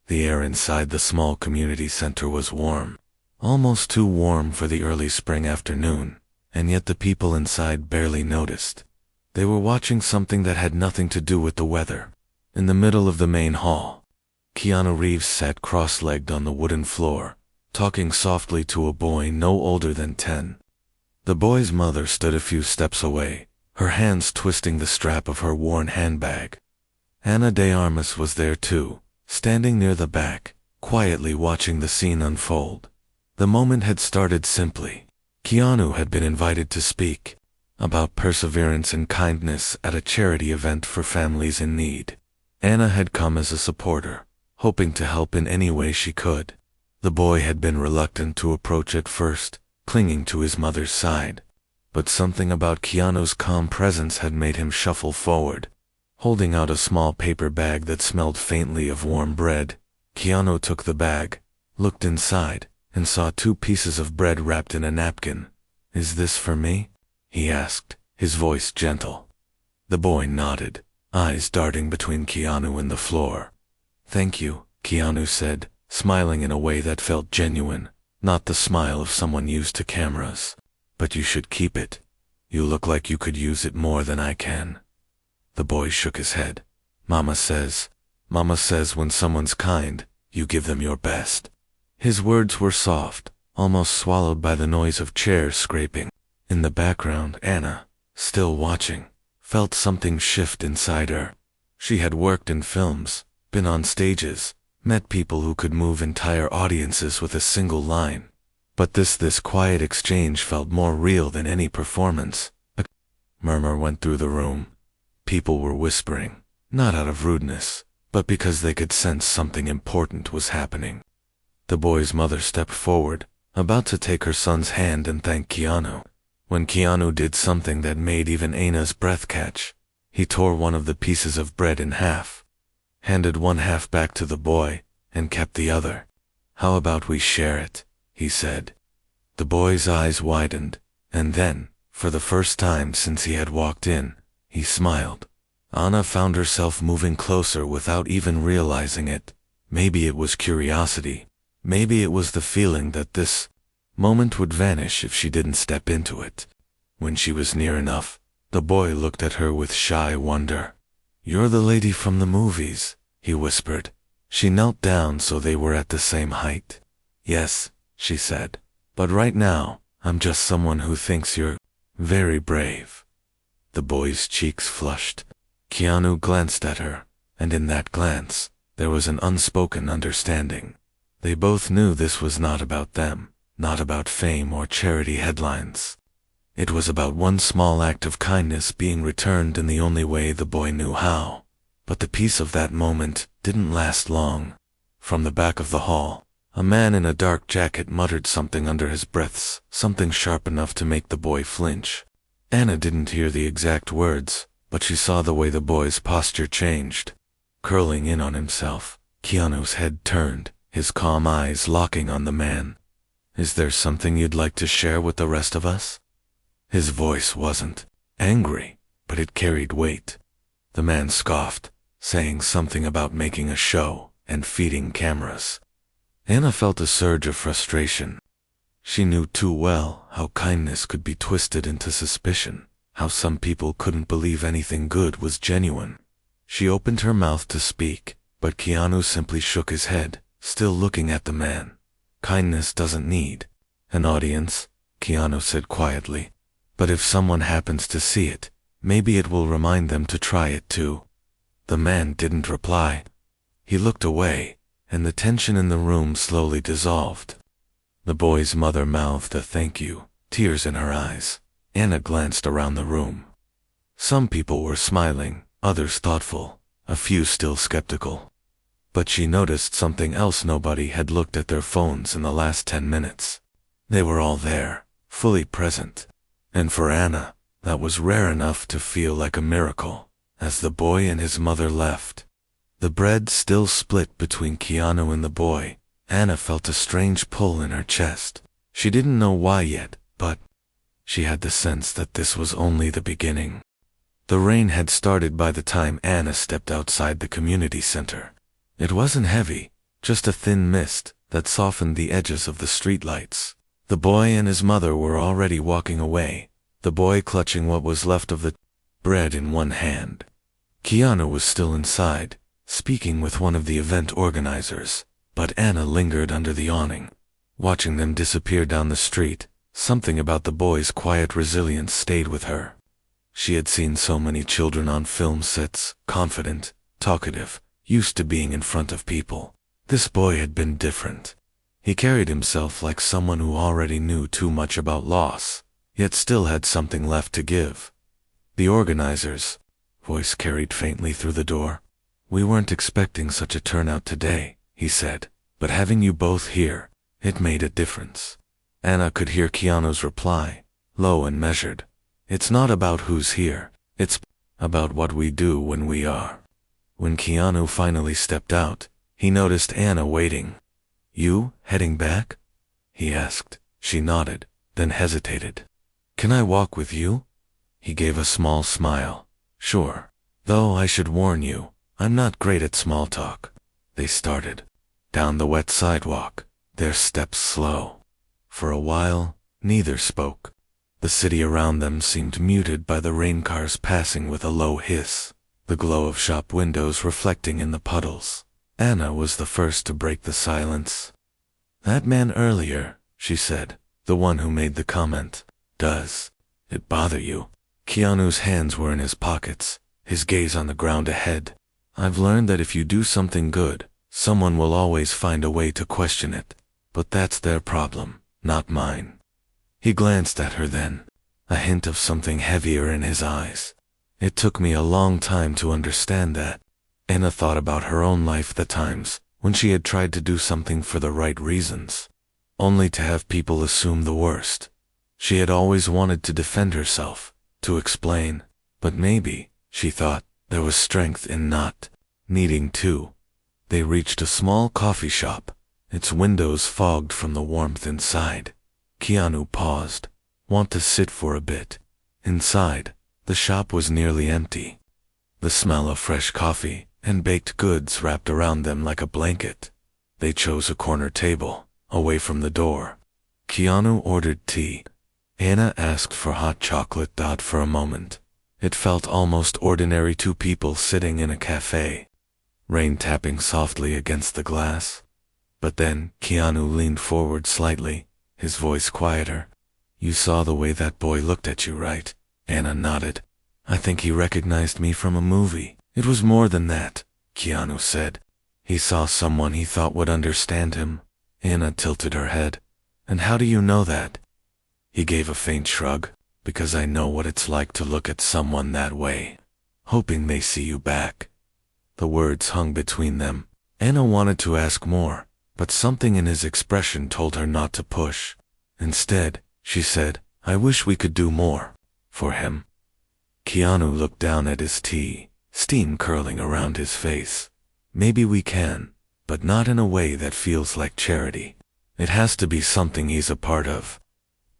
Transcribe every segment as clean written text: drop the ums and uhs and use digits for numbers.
The air inside the small community center was warm, almost too warm for the early spring afternoon, and yet the people inside barely noticed. They were watching something that had nothing to do with the weather. In the middle of the main hall, Keanu Reeves sat cross-legged on the wooden floor, talking softly to a boy no older than 10. The boy's mother stood a few steps away, her hands twisting the strap of her worn handbag. Ana de Armas was there too, standing near the back, quietly watching the scene unfold. The moment had started simply. Keanu had been invited to speak about perseverance and kindness at a charity event for families in need. Ana had come as a supporter, hoping to help in any way she could. The boy had been reluctant to approach at first, clinging to his mother's side. But something about Keanu's calm presence had made him shuffle forward. Holding out a small paper bag that smelled faintly of warm bread, Keanu took the bag, looked inside, and saw 2 pieces of bread wrapped in a napkin. "Is this for me?" he asked, his voice gentle. The boy nodded, eyes darting between Keanu and the floor. "Thank you," Keanu said, smiling in a way that felt genuine, not the smile of someone used to cameras. "But you should keep it. You look like you could use it more than I can." The boy shook his head. Mama says when someone's kind, you give them your best." His words were soft, almost swallowed by the noise of chairs scraping. In the background, Ana, still watching, felt something shift inside her. She had worked in films, been on stages, met people who could move entire audiences with a single line. But this quiet exchange felt more real than any performance. A murmur went through the room. People were whispering, not out of rudeness, but because they could sense something important was happening. The boy's mother stepped forward, about to take her son's hand and thank Keanu. When Keanu did something that made even Ana's breath catch, he tore one of the pieces of bread in half, handed one half back to the boy, and kept the other. "How about we share it?" he said. The boy's eyes widened, and then, for the first time since he had walked in, he smiled. Ana found herself moving closer without even realizing it. Maybe it was curiosity. Maybe it was the feeling that this moment would vanish if she didn't step into it. When she was near enough, the boy looked at her with shy wonder. "You're the lady from the movies," he whispered. She knelt down so they were at the same height. "Yes," she said, "but right now, I'm just someone who thinks you're very brave." The boy's cheeks flushed. Keanu glanced at her, and in that glance, there was an unspoken understanding. They both knew this was not about them, not about fame or charity headlines. It was about one small act of kindness being returned in the only way the boy knew how. But the peace of that moment didn't last long. From the back of the hall, a man in a dark jacket muttered something under his breath, something sharp enough to make the boy flinch. Ana didn't hear the exact words, but she saw the way the boy's posture changed. Curling in on himself, Keanu's head turned, his calm eyes locking on the man. "Is there something you'd like to share with the rest of us?" His voice wasn't angry, but it carried weight. The man scoffed, saying something about making a show and feeding cameras. Ana felt a surge of frustration. She knew too well how kindness could be twisted into suspicion, how some people couldn't believe anything good was genuine. She opened her mouth to speak, but Keanu simply shook his head, still looking at the man. "Kindness doesn't need an audience," Keanu said quietly. "But if someone happens to see it, maybe it will remind them to try it too." The man didn't reply. He looked away, and the tension in the room slowly dissolved. The boy's mother mouthed a thank you, tears in her eyes. Ana glanced around the room. Some people were smiling, others thoughtful, a few still skeptical. But she noticed something else: nobody had looked at their phones in the last 10 minutes. They were all there, fully present. And for Ana, that was rare enough to feel like a miracle. As the boy and his mother left, the bread still split between Keanu and the boy, Ana felt a strange pull in her chest. She didn't know why yet, but she had the sense that this was only the beginning. The rain had started by the time Ana stepped outside the community center. It wasn't heavy, just a thin mist that softened the edges of the streetlights. The boy and his mother were already walking away, the boy clutching what was left of the bread in one hand. Keanu was still inside, speaking with one of the event organizers, but Anna lingered under the awning. Watching them disappear down the street, something about the boy's quiet resilience stayed with her. She had seen so many children on film sets, confident, talkative, used to being in front of people. This boy had been different. He carried himself like someone who already knew too much about loss, yet still had something left to give. The organizers' voice carried faintly through the door. "We weren't expecting such a turnout today," he said, "but having you both here, it made a difference." Anna could hear Keanu's reply, low and measured. "It's not about who's here, it's about what we do when we are." When Keanu finally stepped out, he noticed Anna waiting. "You heading back?" he asked. She nodded, then hesitated. "Can I walk with you?" He gave a small smile. "Sure. Though I should warn you, I'm not great at small talk." They started down the wet sidewalk, their steps slow. For a while, neither spoke. The city around them seemed muted by the rain cars passing with a low hiss, the glow of shop windows reflecting in the puddles. Anna was the first to break the silence. "That man earlier," she said, "the one who made the comment, does it bother you?" Keanu's hands were in his pockets, his gaze on the ground ahead. "I've learned that if you do something good, someone will always find a way to question it. But that's their problem, not mine." He glanced at her then, a hint of something heavier in his eyes. "It took me a long time to understand that." Anna thought about her own life, the times when she had tried to do something for the right reasons, only to have people assume the worst. She had always wanted to defend herself, to explain, but maybe, she thought, there was strength in not needing to. They reached a small coffee shop, its windows fogged from the warmth inside. Keanu paused. "Want to sit for a bit?" Inside, the shop was nearly empty. The smell of fresh coffee and baked goods wrapped around them like a blanket. They chose a corner table, away from the door. Keanu ordered tea. Anna asked for hot chocolate. For a moment, it felt almost ordinary, two people sitting in a cafe, rain tapping softly against the glass. But then Keanu leaned forward slightly, his voice quieter. "You saw the way that boy looked at you, right?" Anna nodded. "I think he recognized me from a movie." "It was more than that," Keanu said. "He saw someone he thought would understand him." Anna tilted her head. "And how do you know that?" He gave a faint shrug. "Because I know what it's like to look at someone that way, hoping they see you back." The words hung between them. Anna wanted to ask more, but something in his expression told her not to push. Instead, she said, "I wish we could do more for him." Keanu looked down at his tea, steam curling around his face. "Maybe we can, but not in a way that feels like charity. It has to be something he's a part of."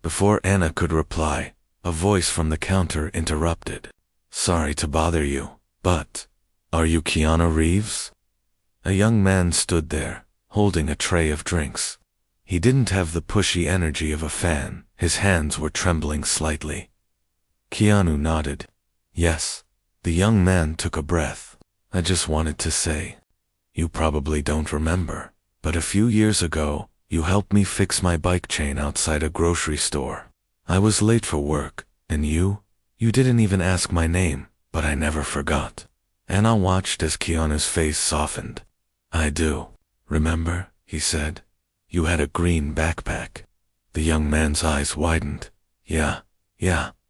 Before Anna could reply, a voice from the counter interrupted. "Sorry to bother you, but are you Keanu Reeves?" A young man stood there, holding a tray of drinks. He didn't have the pushy energy of a fan. His hands were trembling slightly. Keanu nodded. "Yes." The young man took a breath. "I just wanted to say, you probably don't remember, but a few years ago, you helped me fix my bike chain outside a grocery store. I was late for work, and you didn't even ask my name, but I never forgot." Anna watched as Keanu's face softened. "I do. Remember?" he said. "You had a green backpack." The young man's eyes widened. Yeah,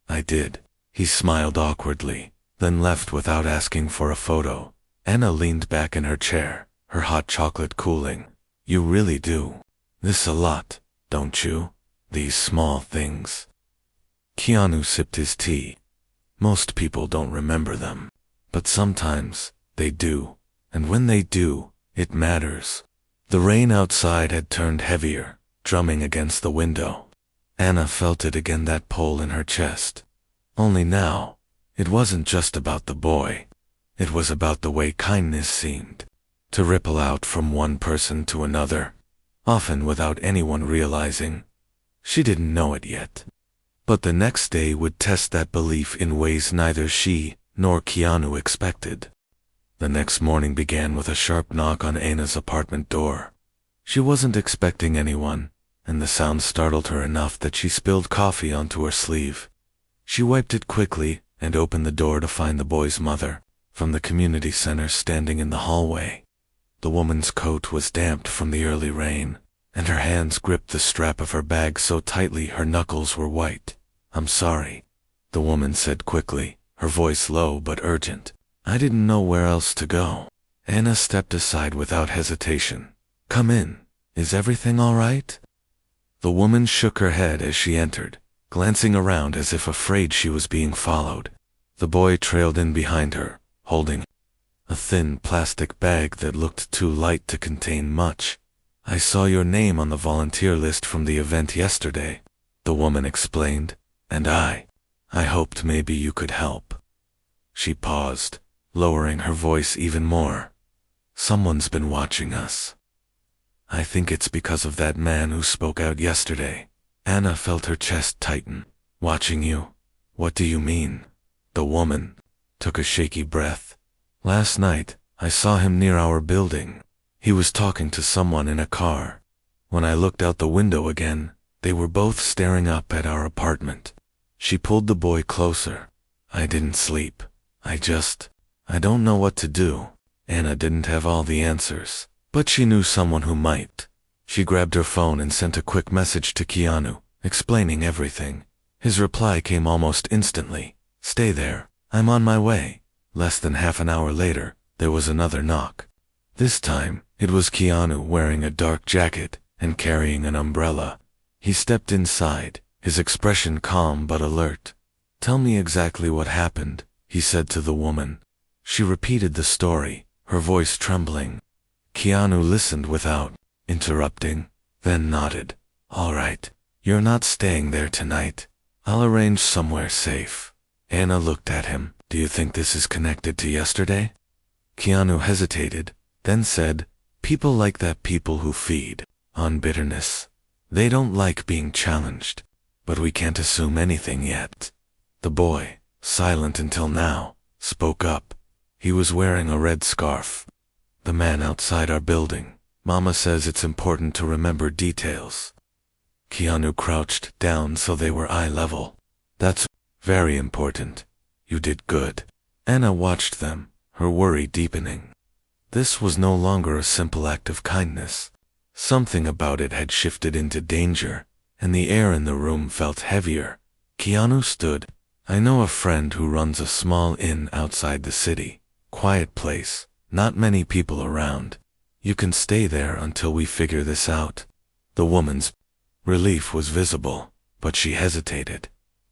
I did." He smiled awkwardly, then left without asking for a photo. Anna leaned back in her chair, her hot chocolate cooling. "You really do this a lot, don't you? These small things." Keanu sipped his tea. "Most people don't remember them, but sometimes they do, and when they do, it matters." The rain outside had turned heavier, drumming against the window. Anna felt it again, that pull in her chest. Only now, it wasn't just about the boy. It was about the way kindness seemed to ripple out from one person to another, often without anyone realizing. She didn't know it yet. But the next day would test that belief in ways neither she nor Keanu expected. The next morning began with a sharp knock on Anna's apartment door. She wasn't expecting anyone, and the sound startled her enough that she spilled coffee onto her sleeve. She wiped it quickly and opened the door to find the boy's mother, from the community center, standing in the hallway. The woman's coat was damp from the early rain, and her hands gripped the strap of her bag so tightly her knuckles were white. "I'm sorry," the woman said quickly, her voice low but urgent. "I didn't know where else to go." Anna stepped aside without hesitation. "Come in. Is everything all right?" The woman shook her head as she entered, glancing around as if afraid she was being followed. The boy trailed in behind her, holding a thin plastic bag that looked too light to contain much. "I saw your name on the volunteer list from the event yesterday," the woman explained, "and I hoped maybe you could help." She paused, lowering her voice even more. "Someone's been watching us. I think it's because of that man who spoke out yesterday." Anna felt her chest tighten. "Watching you? What do you mean?" The woman took a shaky breath. "Last night, I saw him near our building. He was talking to someone in a car. When I looked out the window again, they were both staring up at our apartment." She pulled the boy closer. "I didn't sleep. I don't know what to do." Anna didn't have all the answers, but she knew someone who might. She grabbed her phone and sent a quick message to Keanu, explaining everything. His reply came almost instantly. "Stay there. I'm on my way." Less than half an hour later, there was another knock. This time, it was Keanu, wearing a dark jacket and carrying an umbrella. He stepped inside, his expression calm but alert. "Tell me exactly what happened," he said to the woman. She repeated the story, her voice trembling. Keanu listened without interrupting, then nodded. "All right, you're not staying there tonight. I'll arrange somewhere safe." Anna looked at him. "Do you think this is connected to yesterday?" Keanu hesitated, then said, "People like that, people who feed on bitterness. They don't like being challenged, but we can't assume anything yet." The boy, silent until now, spoke up. He was wearing a red scarf. "The man outside our building. Mama says it's important to remember details." Keanu crouched down so they were eye level. "That's very important. You did good." Anna watched them, her worry deepening. This was no longer a simple act of kindness. Something about it had shifted into danger, and the air in the room felt heavier. Keanu stood. "I know a friend who runs a small inn outside the city. Quiet place, not many people around. You can stay there until we figure this out." The woman's relief was visible, but she hesitated.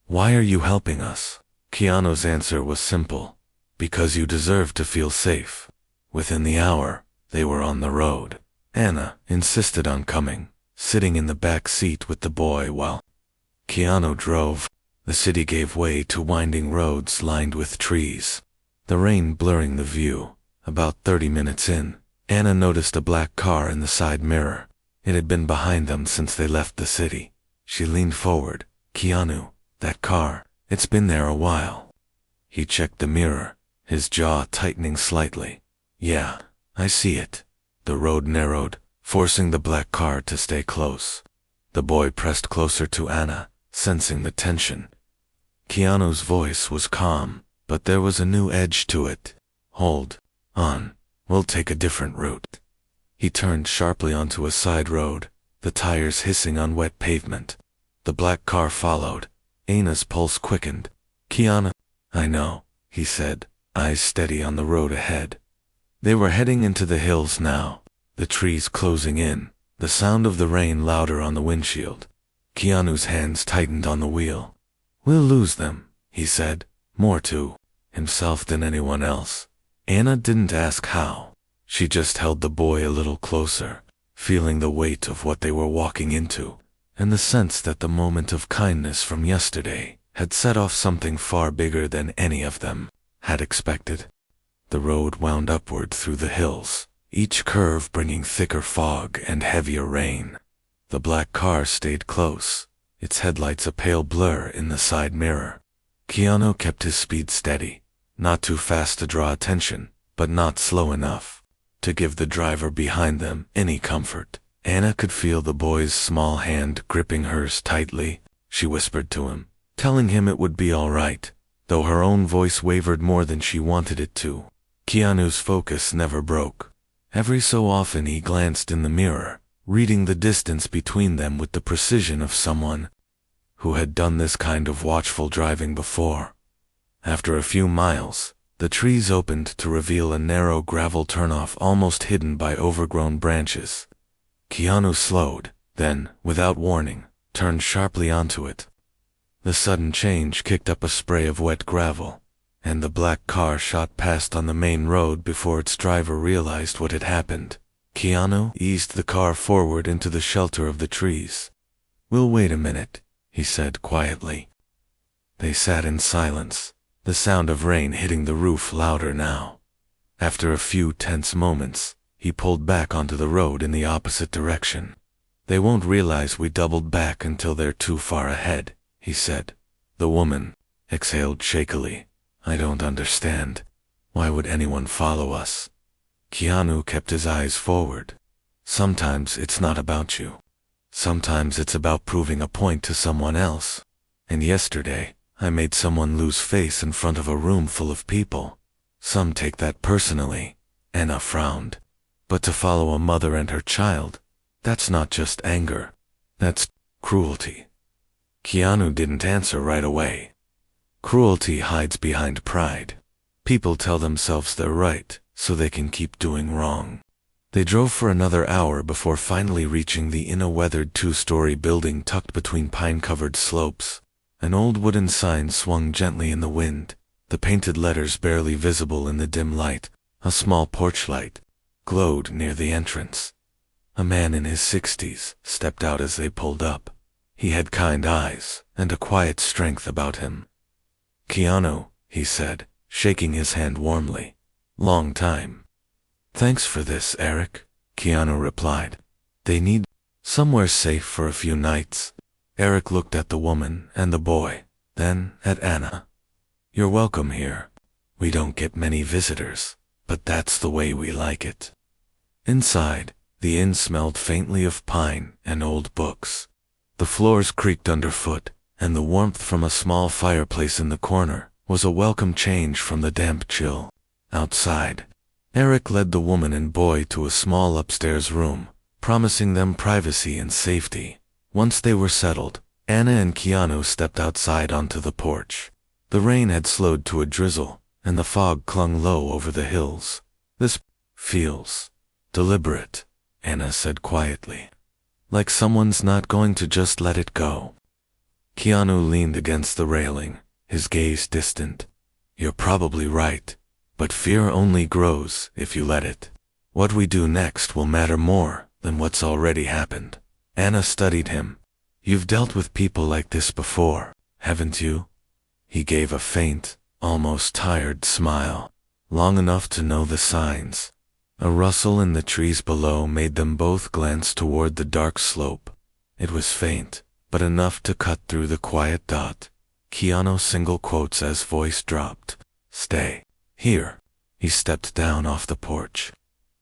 "Why are you helping us?" Keanu's answer was simple. "Because you deserve to feel safe." Within the hour, they were on the road. Anna insisted on coming, sitting in the back seat with the boy while Keanu drove. The city gave way to winding roads lined with trees, the rain blurring the view. About 30 minutes in, Anna noticed a black car in the side mirror. It had been behind them since they left the city. She leaned forward. "Keanu, that car, it's been there a while." He checked the mirror, his jaw tightening slightly. "Yeah, I see it." The road narrowed, forcing the black car to stay close. The boy pressed closer to Anna, sensing the tension. Keanu's voice was calm, but there was a new edge to it. "Hold on, we'll take a different route." He turned sharply onto a side road, the tires hissing on wet pavement. The black car followed. Anna's pulse quickened. "Keanu." "I know," he said, eyes steady on the road ahead. They were heading into the hills now, the trees closing in, the sound of the rain louder on the windshield. Keanu's hands tightened on the wheel. "We'll lose them," he said, more to himself than anyone else. Anna didn't ask how. She just held the boy a little closer, feeling the weight of what they were walking into, and the sense that the moment of kindness from yesterday had set off something far bigger than any of them had expected. The road wound upward through the hills, each curve bringing thicker fog and heavier rain. The black car stayed close, its headlights a pale blur in the side mirror. Keanu kept his speed steady, not too fast to draw attention, but not slow enough to give the driver behind them any comfort. Anna could feel the boy's small hand gripping hers tightly. She whispered to him, telling him it would be all right, though her own voice wavered more than she wanted it to. Keanu's focus never broke. Every so often he glanced in the mirror, reading the distance between them with the precision of someone who had done this kind of watchful driving before. After a few miles, the trees opened to reveal a narrow gravel turnoff almost hidden by overgrown branches. Keanu slowed, then, without warning, turned sharply onto it. The sudden change kicked up a spray of wet gravel, and the black car shot past on the main road before its driver realized what had happened. Keanu eased the car forward into the shelter of the trees. "We'll wait a minute," he said quietly. They sat in silence, the sound of rain hitting the roof louder now. After a few tense moments, he pulled back onto the road in the opposite direction. "They won't realize we doubled back until they're too far ahead," he said. The woman exhaled shakily. "I don't understand. Why would anyone follow us?" Keanu kept his eyes forward. "Sometimes it's not about you. Sometimes it's about proving a point to someone else. And yesterday, I made someone lose face in front of a room full of people. Some take that personally." Anna frowned. "But to follow a mother and her child, that's not just anger. That's cruelty." Keanu didn't answer right away. Cruelty hides behind pride. People tell themselves they're right, so they can keep doing wrong. They drove for another hour before finally reaching the in-a-weathered two-story building tucked between pine-covered slopes. An old wooden sign swung gently in the wind, the painted letters barely visible in the dim light. A small porch light glowed near the entrance. A man in his 60s stepped out as they pulled up. He had kind eyes and a quiet strength about him. "Keanu," he said, shaking his hand warmly. "Long time." "Thanks for this, Eric," Keanu replied. "They need somewhere safe for a few nights." Eric looked at the woman and the boy, then at Anna. "You're welcome here. We don't get many visitors, but that's the way we like it." Inside, the inn smelled faintly of pine and old books. The floors creaked underfoot, and the warmth from a small fireplace in the corner was a welcome change from the damp chill outside. Eric led the woman and boy to a small upstairs room, promising them privacy and safety. Once they were settled, Anna and Keanu stepped outside onto the porch. The rain had slowed to a drizzle, and the fog clung low over the hills. "This feels deliberate," Anna said quietly. "Like someone's not going to just let it go." Keanu leaned against the railing, his gaze distant. "You're probably right, but fear only grows if you let it. What we do next will matter more than what's already happened." Anna studied him. "You've dealt with people like this before, haven't you?" He gave a faint, almost tired smile, long enough to know the signs. A rustle in the trees below made them both glance toward the dark slope. It was faint, but enough to cut through the quiet dot. Keanu single quotes as voice dropped. "Stay here." He stepped down off the porch.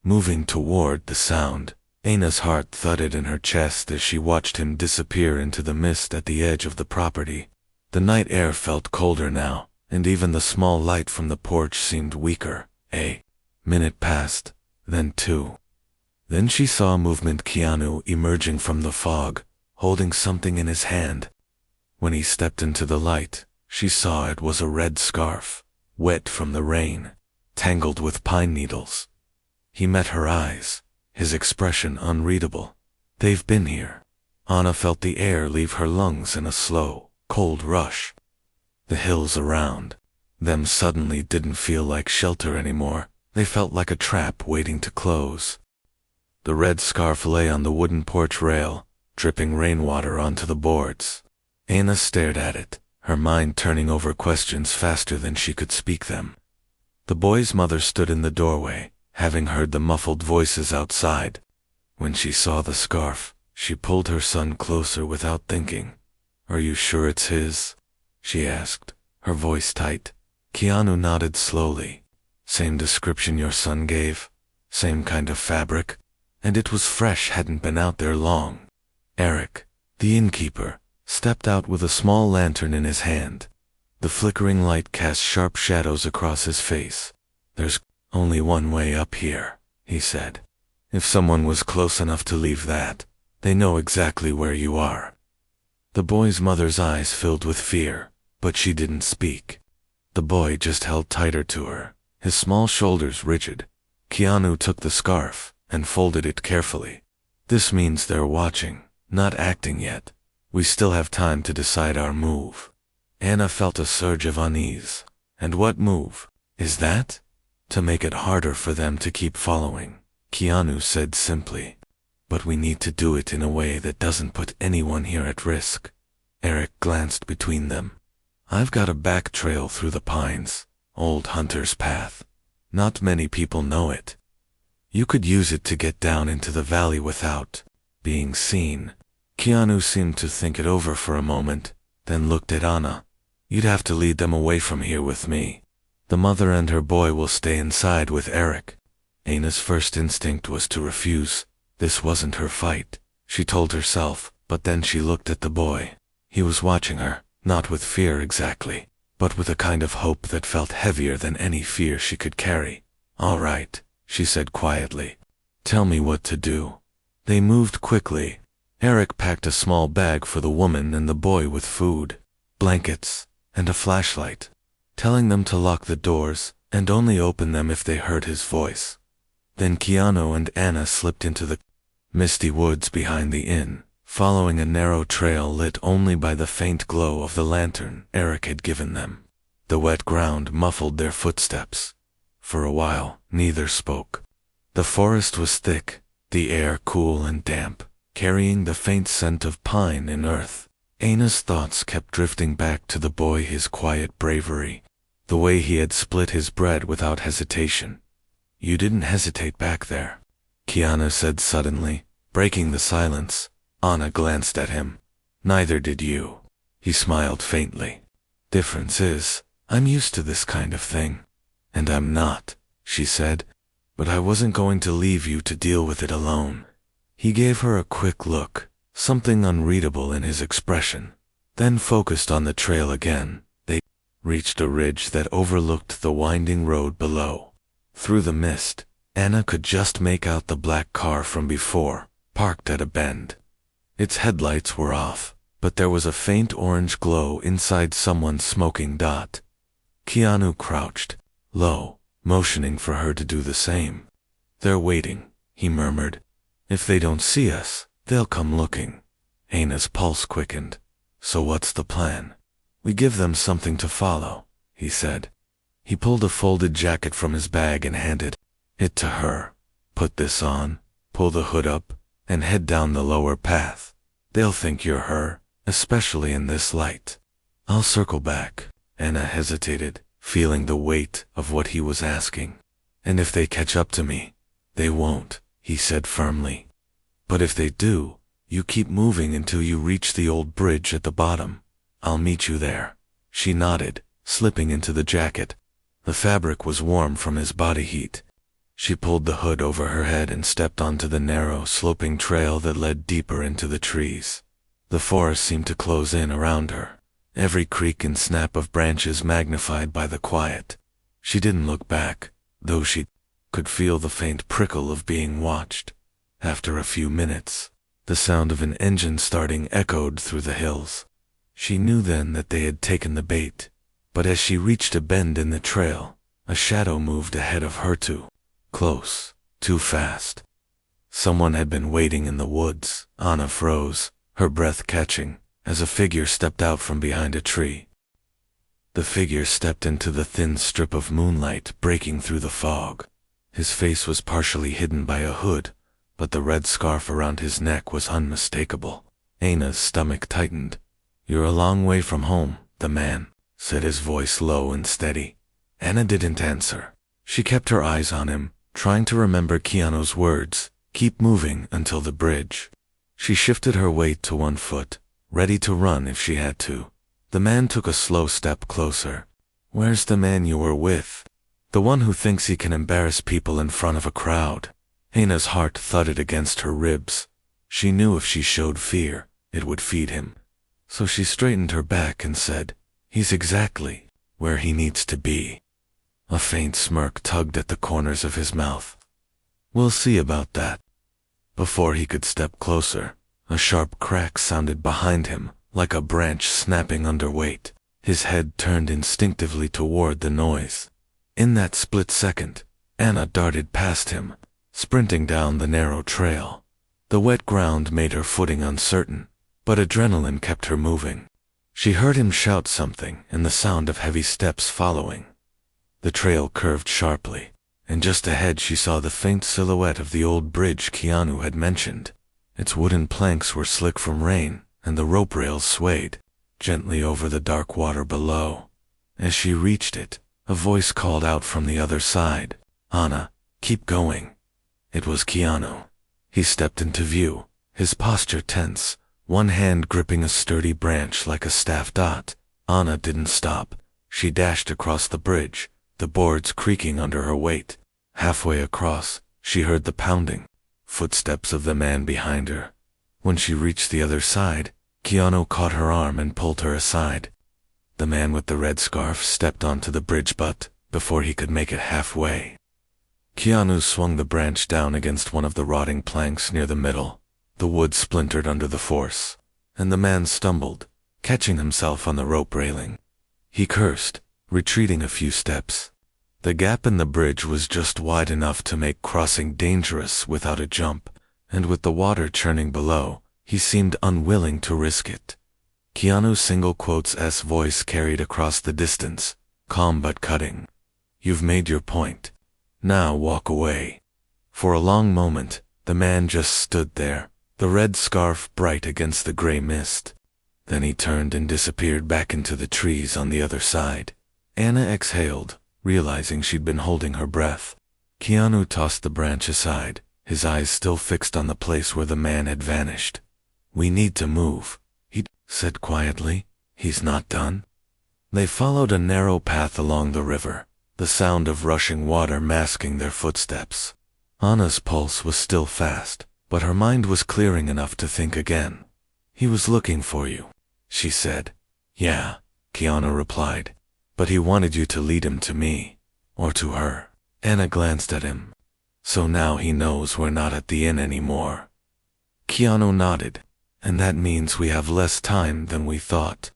Moving toward the sound, Anna's heart thudded in her chest as she watched him disappear into the mist at the edge of the property. The night air felt colder now, and even the small light from the porch seemed weaker. A minute passed, then two. Then she saw movement, Keanu emerging from the fog, holding something in his hand. When he stepped into the light, she saw it was a red scarf, wet from the rain, tangled with pine needles. He met her eyes, his expression unreadable. "They've been here." Anna felt the air leave her lungs in a slow, cold rush. The hills around them suddenly didn't feel like shelter anymore. They felt like a trap waiting to close. The red scarf lay on the wooden porch rail, dripping rainwater onto the boards. Anna stared at it, her mind turning over questions faster than she could speak them. The boy's mother stood in the doorway, having heard the muffled voices outside. When she saw the scarf, she pulled her son closer without thinking. "Are you sure it's his?" she asked, her voice tight. Keanu nodded slowly. "Same description your son gave? Same kind of fabric? And it was fresh, hadn't been out there long." Eric, the innkeeper, stepped out with a small lantern in his hand. The flickering light cast sharp shadows across his face. "There's only one way up here," he said. "If someone was close enough to leave that, they know exactly where you are." The boy's mother's eyes filled with fear, but she didn't speak. The boy just held tighter to her, his small shoulders rigid. Keanu took the scarf and folded it carefully. "This means they're watching, not acting yet. We still have time to decide our move." Anna felt a surge of unease. "And what move is that?" "To make it harder for them to keep following," Keanu said simply. "But we need to do it in a way that doesn't put anyone here at risk." Eric glanced between them. "I've got a back trail through the pines, old hunter's path. Not many people know it. You could use it to get down into the valley without being seen." Keanu seemed to think it over for a moment, then looked at Anna. "You'd have to lead them away from here with me. The mother and her boy will stay inside with Eric." Anna's first instinct was to refuse. This wasn't her fight, she told herself, but then she looked at the boy. He was watching her, not with fear exactly, but with a kind of hope that felt heavier than any fear she could carry. "All right," she said quietly. "Tell me what to do." They moved quickly. Eric packed a small bag for the woman and the boy with food, blankets, and a flashlight, telling them to lock the doors and only open them if they heard his voice. Then Keanu and Anna slipped into the misty woods behind the inn, following a narrow trail lit only by the faint glow of the lantern Eric had given them. The wet ground muffled their footsteps. For a while, neither spoke. The forest was thick, the air cool and damp, carrying the faint scent of pine and earth. Anna's thoughts kept drifting back to the boy, his quiet bravery, the way he had split his bread without hesitation. "You didn't hesitate back there," Keanu said suddenly, breaking the silence. Anna glanced at him. "Neither did you." He smiled faintly. "Difference is, I'm used to this kind of thing." "And I'm not," she said. "But I wasn't going to leave you to deal with it alone." He gave her a quick look, something unreadable in his expression, then focused on the trail again. They reached a ridge that overlooked the winding road below. Through the mist, Anna could just make out the black car from before, parked at a bend. Its headlights were off, but there was a faint orange glow inside someone's smoking dot. Keanu crouched low, motioning for her to do the same. "They're waiting," he murmured. "If they don't see us, they'll come looking." Anna's pulse quickened. "So what's the plan?" "We give them something to follow," he said. He pulled a folded jacket from his bag and handed it to her. "Put this on, pull the hood up, and head down the lower path. They'll think you're her, especially in this light." "I'll circle back." Anna hesitated, feeling the weight of what he was asking. "And if they catch up to me?" "They won't," he said firmly. "But if they do, you keep moving until you reach the old bridge at the bottom. I'll meet you there." She nodded, slipping into the jacket. The fabric was warm from his body heat. She pulled the hood over her head and stepped onto the narrow, sloping trail that led deeper into the trees. The forest seemed to close in around her, every creak and snap of branches magnified by the quiet. She didn't look back, though she could feel the faint prickle of being watched. After a few minutes, the sound of an engine starting echoed through the hills. She knew then that they had taken the bait, but as she reached a bend in the trail, a shadow moved ahead of her too close, too fast. Someone had been waiting in the woods. Anna froze, her breath catching, as a figure stepped out from behind a tree. The figure stepped into the thin strip of moonlight breaking through the fog. His face was partially hidden by a hood, but the red scarf around his neck was unmistakable. Anna's stomach tightened. "You're a long way from home," the man said, his voice low and steady. Anna didn't answer. She kept her eyes on him, trying to remember Keanu's words, "Keep moving until the bridge." She shifted her weight to one foot, ready to run if she had to. The man took a slow step closer. "Where's the man you were with? The one who thinks he can embarrass people in front of a crowd?" Ana's heart thudded against her ribs. She knew if she showed fear, it would feed him. So she straightened her back and said, "He's exactly where he needs to be." A faint smirk tugged at the corners of his mouth. "We'll see about that." Before he could step closer, a sharp crack sounded behind him, like a branch snapping under weight. His head turned instinctively toward the noise. In that split second, Ana darted past him, sprinting down the narrow trail. The wet ground made her footing uncertain, but adrenaline kept her moving. She heard him shout something and the sound of heavy steps following. The trail curved sharply, and just ahead she saw the faint silhouette of the old bridge Keanu had mentioned. Its wooden planks were slick from rain, and the rope rails swayed gently over the dark water below. As she reached it, a voice called out from the other side, "Ana, keep going." It was Keanu. He stepped into view, his posture tense, one hand gripping a sturdy branch like a staff dot. Ana didn't stop. She dashed across the bridge, the boards creaking under her weight. Halfway across, she heard the pounding footsteps of the man behind her. When she reached the other side, Keanu caught her arm and pulled her aside. The man with the red scarf stepped onto the bridge butt before he could make it halfway. Keanu swung the branch down against one of the rotting planks near the middle. The wood splintered under the force, and the man stumbled, catching himself on the rope railing. He cursed, retreating a few steps. The gap in the bridge was just wide enough to make crossing dangerous without a jump, and with the water churning below, he seemed unwilling to risk it. Keanu's single quotes' voice carried across the distance, calm but cutting. "You've made your point. Now walk away." For a long moment, the man just stood there, the red scarf bright against the gray mist. Then he turned and disappeared back into the trees on the other side. Ana exhaled, realizing she'd been holding her breath. Keanu tossed the branch aside, his eyes still fixed on the place where the man had vanished. "We need to move," he said quietly. "He's not done." They followed a narrow path along the river, the sound of rushing water masking their footsteps. Ana's pulse was still fast, but her mind was clearing enough to think again. "He was looking for you," she said. "Yeah," Keanu replied, "but he wanted you to lead him to me, or to her." Ana glanced at him. "So now he knows we're not at the inn anymore." Keanu nodded. "And that means we have less time than we thought."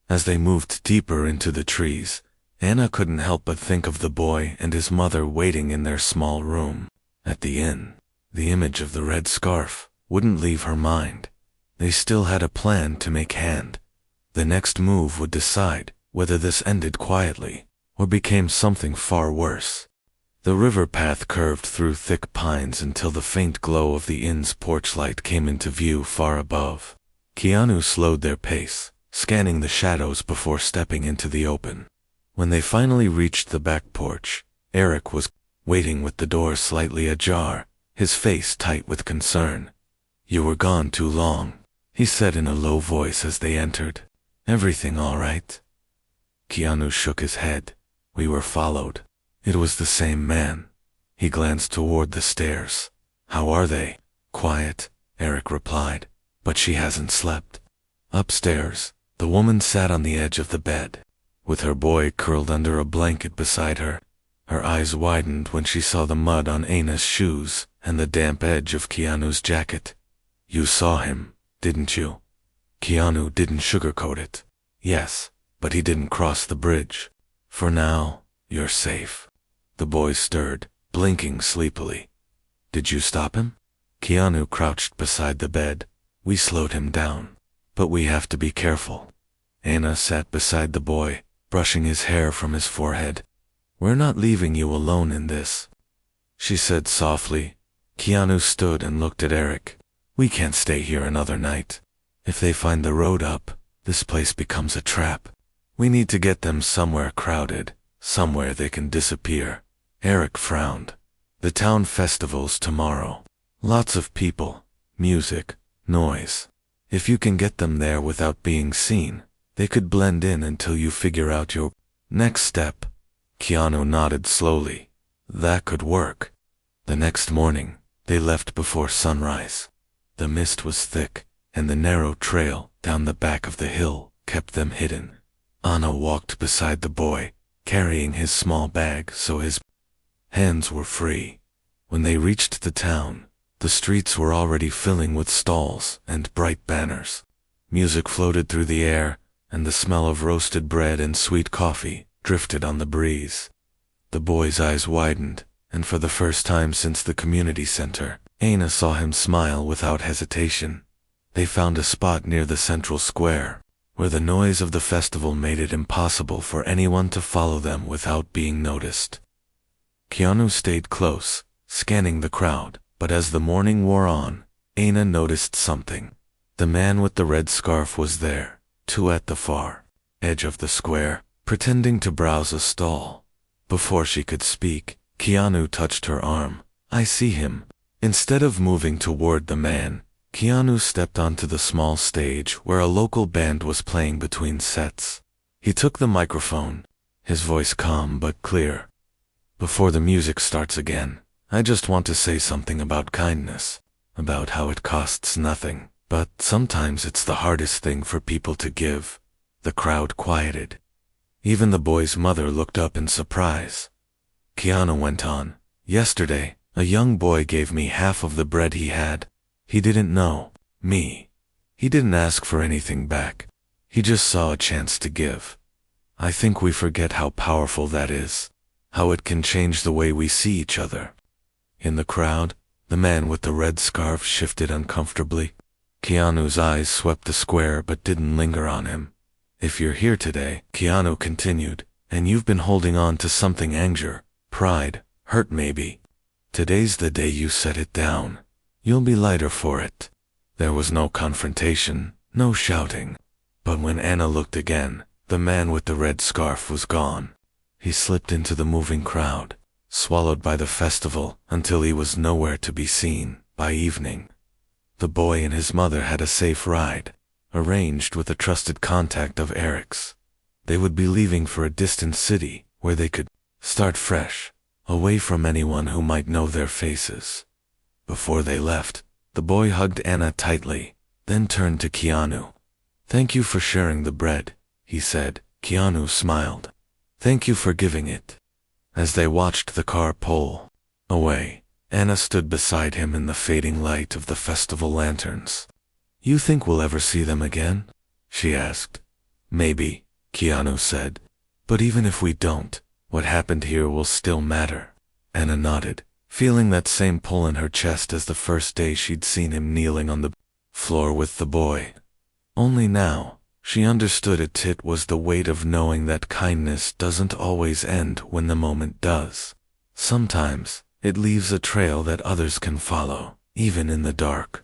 As they moved deeper into the trees, Ana couldn't help but think of the boy and his mother waiting in their small room at the inn. The image of the red scarf wouldn't leave her mind. They still had a plan to make hand. The next move would decide whether this ended quietly or became something far worse. The river path curved through thick pines until the faint glow of the inn's porch light came into view far above. Keanu slowed their pace, scanning the shadows before stepping into the open. When they finally reached the back porch, Eric was waiting with the door slightly ajar, his face tight with concern. "You were gone too long," he said in a low voice as they entered. "Everything all right?" Keanu shook his head. "We were followed." It was the same man. He glanced toward the stairs. "How are they?" "Quiet," Eric replied, "but she hasn't slept." Upstairs, the woman sat on the edge of the bed, with her boy curled under a blanket beside her. Her eyes widened when she saw the mud on Ana's shoes and the damp edge of Keanu's jacket. "You saw him, didn't you?" Keanu didn't sugarcoat it. "Yes, but he didn't cross the bridge. For now, you're safe." The boy stirred, blinking sleepily. "Did you stop him?" Keanu crouched beside the bed. "We slowed him down, but we have to be careful." Ana sat beside the boy, brushing his hair from his forehead. "We're not leaving you alone in this," she said softly. Keanu stood and looked at Eric. "We can't stay here another night. If they find the road up, this place becomes a trap. We need to get them somewhere crowded, somewhere they can disappear." Eric frowned. The town festival's tomorrow. Lots of people, music, noise. If you can get them there without being seen, they could blend in until you figure out your next step. Keanu nodded slowly. That could work. The next morning, they left before sunrise. The mist was thick, and the narrow trail down the back of the hill kept them hidden. Anna walked beside the boy, carrying his small bag so his hands were free. When they reached the town, the streets were already filling with stalls and bright banners. Music floated through the air, and the smell of roasted bread and sweet coffee drifted on the breeze. The boy's eyes widened, and for the first time since the community center, Anna saw him smile without hesitation. They found a spot near the central square, where the noise of the festival made it impossible for anyone to follow them without being noticed. Keanu stayed close, scanning the crowd, but as the morning wore on, Anna noticed something. The man with the red scarf was there, too, at the far edge of the square, pretending to browse a stall. Before she could speak, Keanu touched her arm. "I see him." Instead of moving toward the man, Keanu stepped onto the small stage where a local band was playing between sets. He took the microphone, his voice calm but clear. "Before the music starts again, I just want to say something about kindness, about how it costs nothing, but sometimes it's the hardest thing for people to give." The crowd quieted. Even the boy's mother looked up in surprise. Keanu went on, "Yesterday, a young boy gave me half of the bread he had. He didn't know me. He didn't ask for anything back. He just saw a chance to give. I think we forget how powerful that is, how it can change the way we see each other." In the crowd, the man with the red scarf shifted uncomfortably. Keanu's eyes swept the square but didn't linger on him. "If you're here today," Keanu continued, "and you've been holding on to something, anger, pride, hurt maybe, today's the day you set it down. You'll be lighter for it." There was no confrontation, no shouting. But when Anna looked again, the man with the red scarf was gone. He slipped into the moving crowd, swallowed by the festival until he was nowhere to be seen. By evening, the boy and his mother had a safe ride, arranged with a trusted contact of Eric's. They would be leaving for a distant city where they could start fresh, away from anyone who might know their faces. Before they left, the boy hugged Anna tightly, then turned to Keanu. "Thank you for sharing the bread," he said. Keanu smiled. "Thank you for giving it." As they watched the car pull away, Anna stood beside him in the fading light of the festival lanterns. "You think we'll ever see them again?" she asked. "Maybe," Keanu said. "But even if we don't, what happened here will still matter." Anna nodded, feeling that same pull in her chest as the first day she'd seen him kneeling on the floor with the boy. Only now, she understood it was the weight of knowing that kindness doesn't always end when the moment does. Sometimes, it leaves a trail that others can follow, even in the dark.